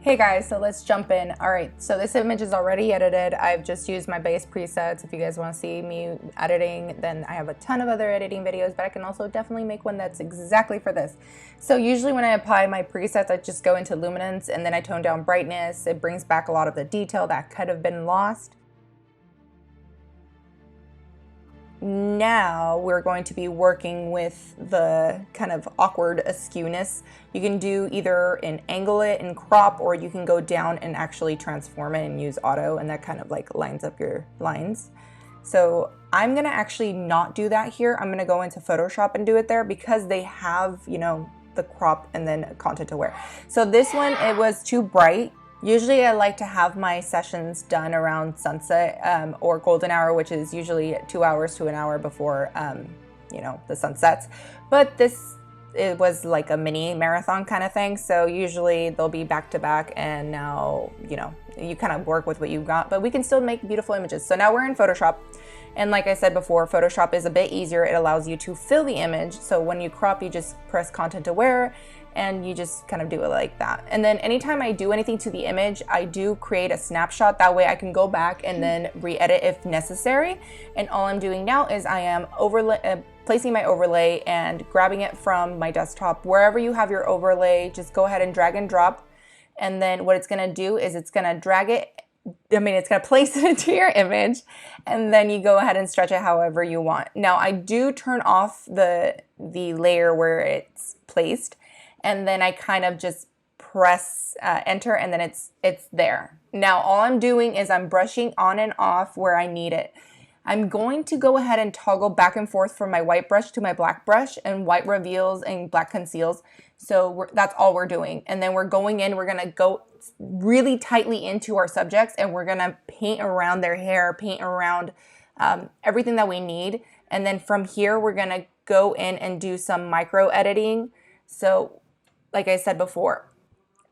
Hey guys, so let's jump in. All right, so this image is already edited. I've just used my base presets. If you guys want to see me editing, then I have a ton of other editing videos, but I can also definitely make one that's exactly for this. So usually when I apply my presets, I just go into luminance and then I tone down brightness. It brings back a lot of the detail that could have been lost. Now we're going to be working with the kind of awkward askewness. You can do either an angle it and crop, or you can go down and actually transform it and use auto, and that kind of like lines up your lines. So I'm gonna actually not do that here. I'm gonna go into Photoshop and do it there because they have, you know, the crop and then content aware. So this one, it was too bright. Usually I like to have my sessions done around sunset or golden hour, which is usually 2 hours to an hour before, you know, the sun sets. But it was like a mini marathon kind of thing. So usually they'll be back to back, and now, you know, you kind of work with what you got, but we can still make beautiful images. So now we're in Photoshop. And like I said before, Photoshop is a bit easier. It allows you to fill the image. So when you crop, you just press content aware and you just kind of do it like that. And then anytime I do anything to the image, I do create a snapshot. That way I can go back and then re-edit if necessary. And all I'm doing now is I am placing my overlay and grabbing it from my desktop. Wherever you have your overlay, just go ahead and drag and drop. And then what it's gonna do is it's gonna drag it, it's gonna place it into your image, and then you go ahead and stretch it however you want. Now I do turn off the layer where it's placed, and then I kind of just press enter, and then it's there. Now all I'm doing is I'm brushing on and off where I need it. I'm going to go ahead and toggle back and forth from my white brush to my black brush, and white reveals and black conceals. So that's all we're doing. And then we're going in, we're gonna go really tightly into our subjects, and we're gonna paint around their hair, paint around everything that we need. And then from here, we're gonna go in and do some micro editing. So like I said before,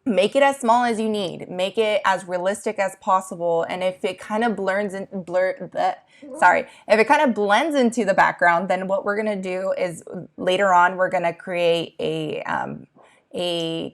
make it as small as you need. Make it as realistic as possible. And if it kind of blends into the background, then what we're gonna do is later on we're gonna create a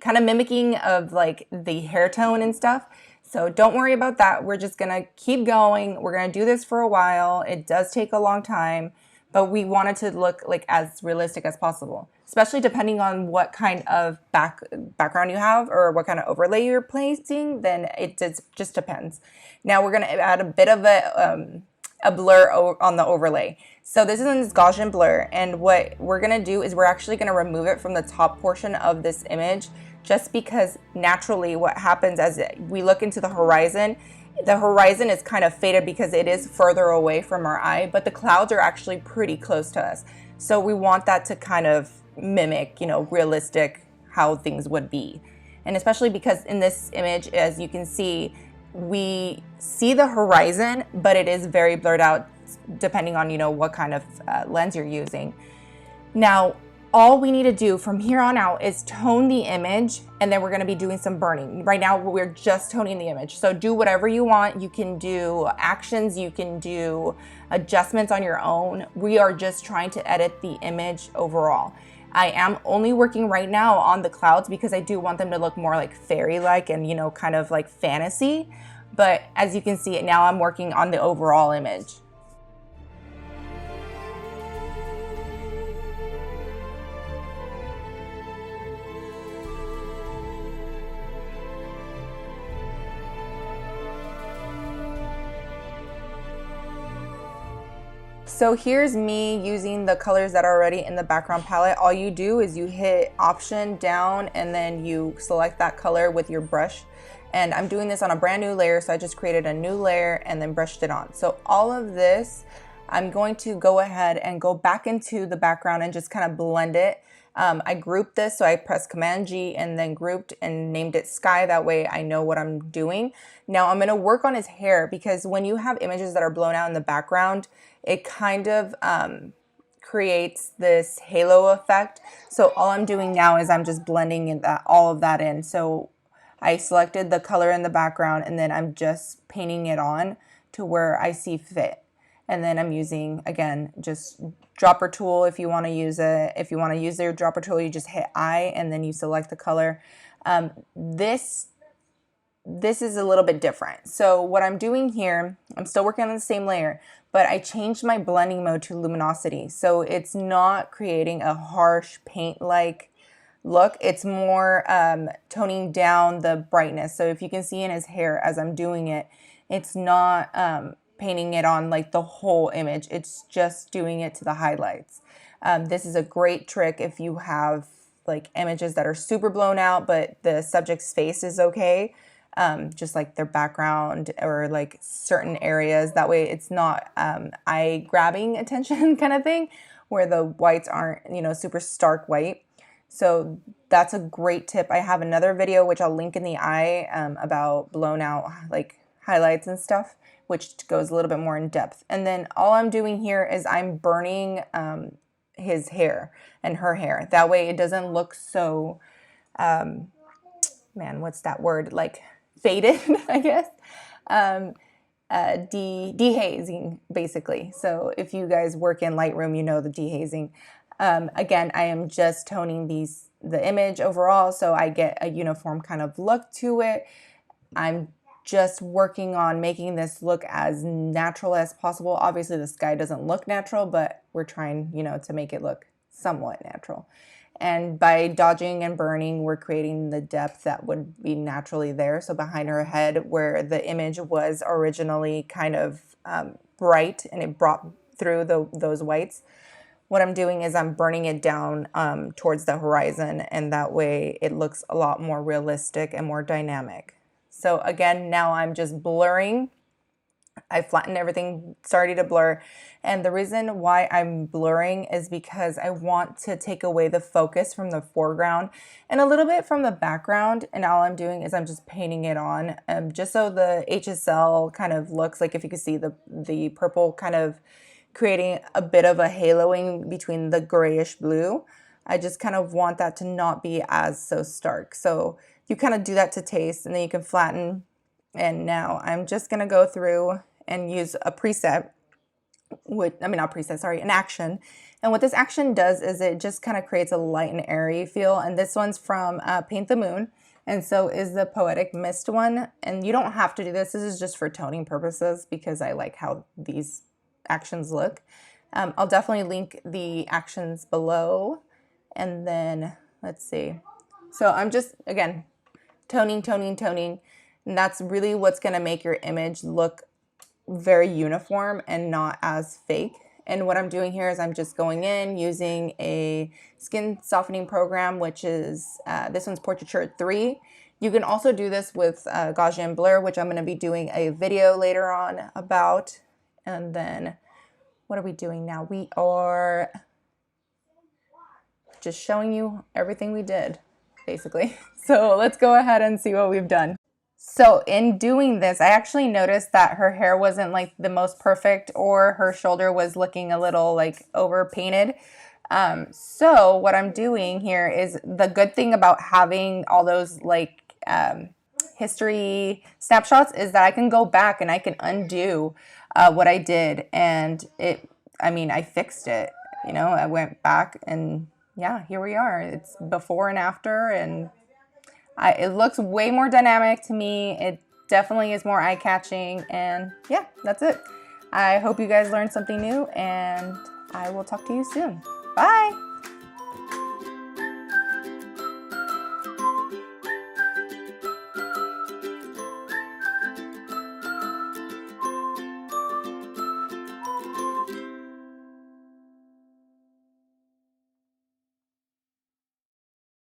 kind of mimicking of like the hair tone and stuff. So don't worry about that. We're just gonna keep going. We're gonna do this for a while. It does take a long time, but we want it to look like as realistic as possible, especially depending on what kind of background you have or what kind of overlay you're placing, then it just depends. Now we're gonna add a bit of a blur on the overlay. So this is a Gaussian blur, and what we're gonna do is we're actually gonna remove it from the top portion of this image, just because naturally what happens as we look into the horizon is kind of faded because it is further away from our eye, but the clouds are actually pretty close to us. So we want that to kind of mimic, you know, realistic how things would be. And especially because in this image, as you can see, we see the horizon, but it is very blurred out depending on, you know, what kind of lens you're using. Now, all we need to do from here on out is tone the image, and then we're going to be doing some burning. Right now, we're just toning the image. So do whatever you want. You can do actions, you can do adjustments on your own. We are just trying to edit the image overall. I am only working right now on the clouds because I do want them to look more like fairy-like and, you know, kind of like fantasy. But as you can see, now I'm working on the overall image. So here's me using the colors that are already in the background palette. All you do is you hit Option down and then you select that color with your brush. And I'm doing this on a brand new layer, so I just created a new layer and then brushed it on. So all of this, I'm going to go ahead and go back into the background and just kind of blend it. I grouped this, so I pressed Command G and then grouped and named it Sky. That way I know what I'm doing. Now I'm gonna work on his hair, because when you have images that are blown out in the background, it kind of creates this halo effect. So all I'm doing now is I'm just blending all of that in. So I selected the color in the background, and then I'm just painting it on to where I see fit. And then I'm using, again, just dropper tool if you want to use it. If you want to use your dropper tool, you just hit I and then you select the color. This this is a little bit different. So what I'm doing here, I'm still working on the same layer, but I changed my blending mode to luminosity. So it's not creating a harsh paint-like look. It's more toning down the brightness. So if you can see in his hair as I'm doing it, it's not painting it on like the whole image. It's just doing it to the highlights. This is a great trick if you have like images that are super blown out, but the subject's face is okay. Just like their background or like certain areas. That way it's not eye grabbing attention kind of thing where the whites aren't, you know, super stark white. So that's a great tip. I have another video, which I'll link in the eye, about blown out like highlights and stuff, which goes a little bit more in depth. And then all I'm doing here is I'm burning his hair and her hair. That way it doesn't look so, man, what's that word? Like faded, I guess. Dehazing, basically. So if you guys work in Lightroom, you know the dehazing. Again, I am just toning the image overall, so I get a uniform kind of look to it. I'm just working on making this look as natural as possible. Obviously, the sky doesn't look natural, but we're trying, you know, to make it look somewhat natural. And by dodging and burning, we're creating the depth that would be naturally there. So behind her head, where the image was originally kind of bright and it brought through those whites, what I'm doing is I'm burning it down towards the horizon, and that way it looks a lot more realistic and more dynamic. So again, now I'm just blurring. I flattened everything, started to blur. And the reason why I'm blurring is because I want to take away the focus from the foreground and a little bit from the background. And all I'm doing is I'm just painting it on just so the HSL kind of looks like, if you can see the purple kind of creating a bit of a haloing between the grayish blue. I just kind of want that to not be as so stark. So you kind of do that to taste, and then you can flatten. And now I'm just going to go through and use a preset, an action. And what this action does is it just kind of creates a light and airy feel. And this one's from Paint the Moon. And so is the Poetic Mist one. And you don't have to do this. This is just for toning purposes because I like how these actions look. I'll definitely link the actions below. And then let's see. So I'm just, again, toning. And that's really what's going to make your image look very uniform and not as fake. And what I'm doing here is I'm just going in using a skin softening program, which is, this one's Portraiture 3. You can also do this with Gaussian Blur, which I'm going to be doing a video later on about. And then what are we doing now? We are just showing you everything we did, basically. So let's go ahead and see what we've done. So in doing this, I actually noticed that her hair wasn't like the most perfect, or her shoulder was looking a little like over painted. So what I'm doing here is, the good thing about having all those like history snapshots is that I can go back and I can undo what I did. And I fixed it, you know, I went back and yeah, here we are. It's before and after, and it looks way more dynamic to me. It definitely is more eye-catching, and yeah, that's it. I hope you guys learned something new, and I will talk to you soon. Bye!